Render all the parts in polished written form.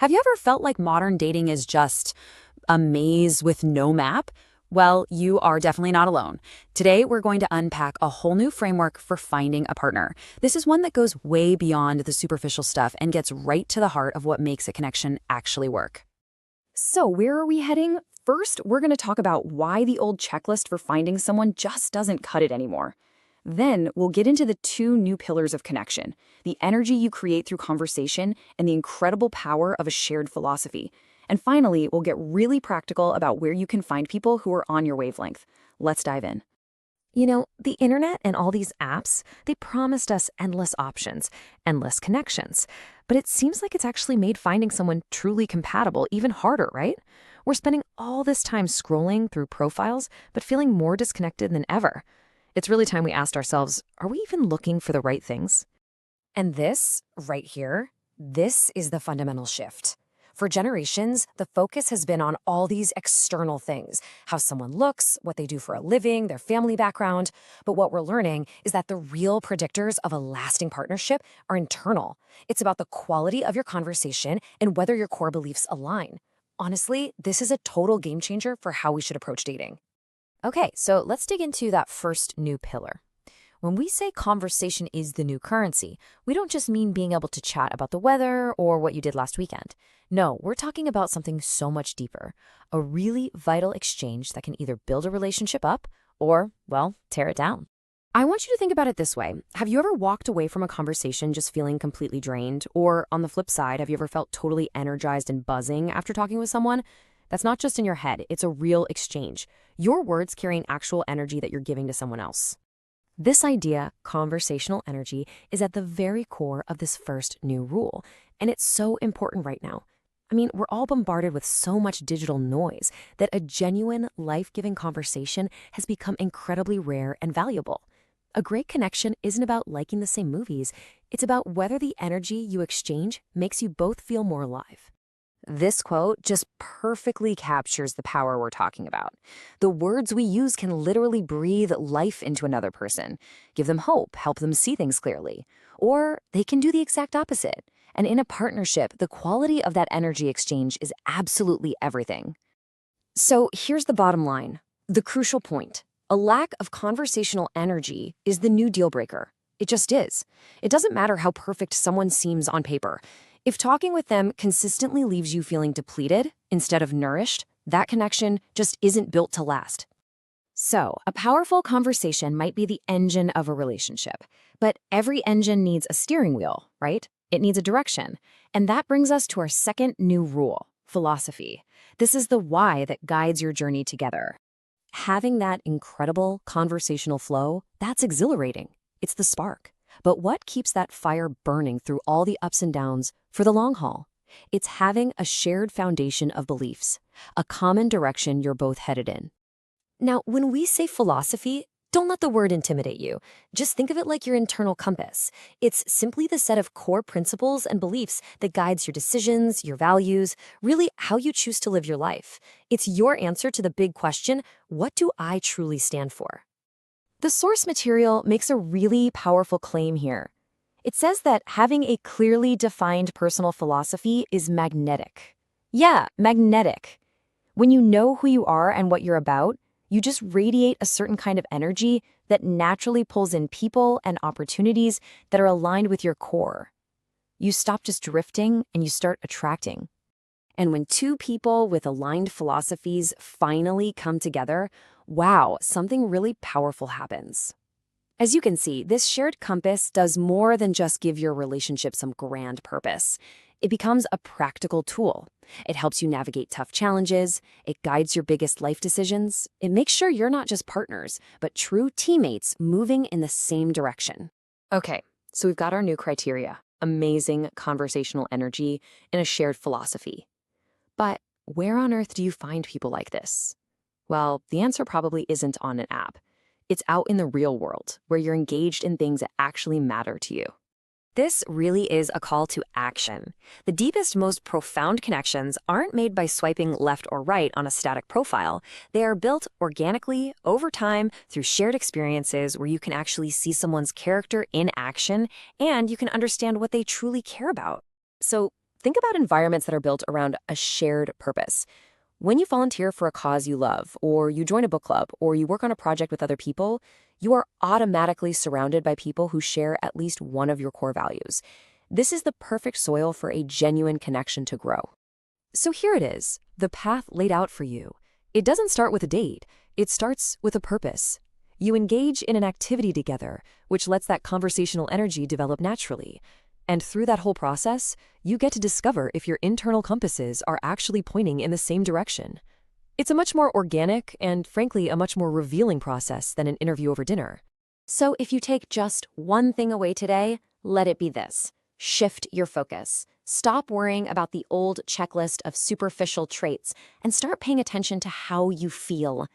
Have you ever felt like modern dating is just a maze with no map? Well, you are definitely not alone. Today, we're going to unpack a whole new framework for finding a partner. This is one that goes way beyond the superficial stuff and gets right to the heart of what makes a connection actually work. So, where are we heading? First, we're going to talk about why the old checklist for finding someone just doesn't cut it anymore. Then, we'll get into the two new pillars of connection: the energy you create through conversation and the incredible power of a shared philosophy. And finally, we'll get really practical about where you can find people who are on your wavelength. Let's dive in. The internet and all these apps, they promised us endless options, endless connections. But it seems like it's actually made finding someone truly compatible even harder, right? We're spending all this time scrolling through profiles, but feeling more disconnected than ever. It's really time we asked ourselves, are we even looking for the right things? And this, right here, this is the fundamental shift. For generations, the focus has been on all these external things: how someone looks, what they do for a living, their family background. But what we're learning is that the real predictors of a lasting partnership are internal. It's about the quality of your conversation and whether your core beliefs align. Honestly, this is a total game changer for how we should approach dating. Okay, so let's dig into that first new pillar. When we say conversation is the new currency, we don't just mean being able to chat about the weather or what you did last weekend. No, we're talking about something so much deeper, a really vital exchange that can either build a relationship up or, well, tear it down. I want you to think about it this way. Have you ever walked away from a conversation just feeling completely drained? Or on the flip side, have you ever felt totally energized and buzzing after talking with someone? That's not just in your head, it's a real exchange. Your words carrying actual energy that you're giving to someone else. This idea, conversational energy, is at the very core of this first new rule, and it's so important right now. I mean, we're all bombarded with so much digital noise that a genuine, life-giving conversation has become incredibly rare and valuable. A great connection isn't about liking the same movies, it's about whether the energy you exchange makes you both feel more alive. This quote just perfectly captures the power we're talking about. The words we use can literally breathe life into another person, give them hope, help them see things clearly. Or they can do the exact opposite. And in a partnership, the quality of that energy exchange is absolutely everything. So here's the bottom line, the crucial point. A lack of conversational energy is the new deal breaker. It just is. It doesn't matter how perfect someone seems on paper. If talking with them consistently leaves you feeling depleted instead of nourished, that connection just isn't built to last. So, a powerful conversation might be the engine of a relationship, but every engine needs a steering wheel, right? It needs a direction. And that brings us to our second new rule, philosophy. This is the why that guides your journey together. Having that incredible conversational flow, that's exhilarating. It's the spark. But what keeps that fire burning through all the ups and downs for the long haul? It's having a shared foundation of beliefs, a common direction you're both headed in. Now, when we say philosophy, don't let the word intimidate you. Just think of it like your internal compass. It's simply the set of core principles and beliefs that guides your decisions, your values, really how you choose to live your life. It's your answer to the big question, what do I truly stand for? The source material makes a really powerful claim here. It says that having a clearly defined personal philosophy is magnetic. Yeah, magnetic. When you know who you are and what you're about, you just radiate a certain kind of energy that naturally pulls in people and opportunities that are aligned with your core. You stop just drifting and you start attracting. And when two people with aligned philosophies finally come together, wow, something really powerful happens. As you can see, this shared compass does more than just give your relationship some grand purpose. It becomes a practical tool. It helps you navigate tough challenges. It guides your biggest life decisions. It makes sure you're not just partners, but true teammates moving in the same direction. Okay, so we've got our new criteria: amazing conversational energy and a shared philosophy. But where on earth do you find people like this? Well, the answer probably isn't on an app. It's out in the real world, where you're engaged in things that actually matter to you. This really is a call to action. The deepest, most profound connections aren't made by swiping left or right on a static profile. They are built organically, over time, through shared experiences where you can actually see someone's character in action and you can understand what they truly care about. So think about environments that are built around a shared purpose. When you volunteer for a cause you love, or you join a book club, or you work on a project with other people, you are automatically surrounded by people who share at least one of your core values. This is the perfect soil for a genuine connection to grow. So here it is, the path laid out for you. It doesn't start with a date, it starts with a purpose. You engage in an activity together, which lets that conversational energy develop naturally. And through that whole process, you get to discover if your internal compasses are actually pointing in the same direction. It's a much more organic and, frankly, a much more revealing process than an interview over dinner. So if you take just one thing away today, let it be this. Shift your focus. Stop worrying about the old checklist of superficial traits and start paying attention to how you feel.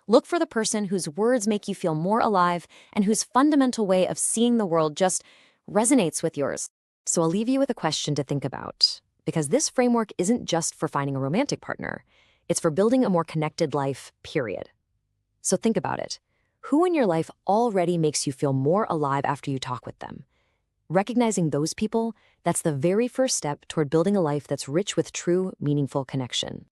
Look for the person whose words make you feel more alive and whose fundamental way of seeing the world just resonates with yours. So I'll leave you with a question to think about, because this framework isn't just for finding a romantic partner. It's for building a more connected life, period. So think about it. Who in your life already makes you feel more alive after you talk with them? Recognizing those people, that's the very first step toward building a life that's rich with true, meaningful connection.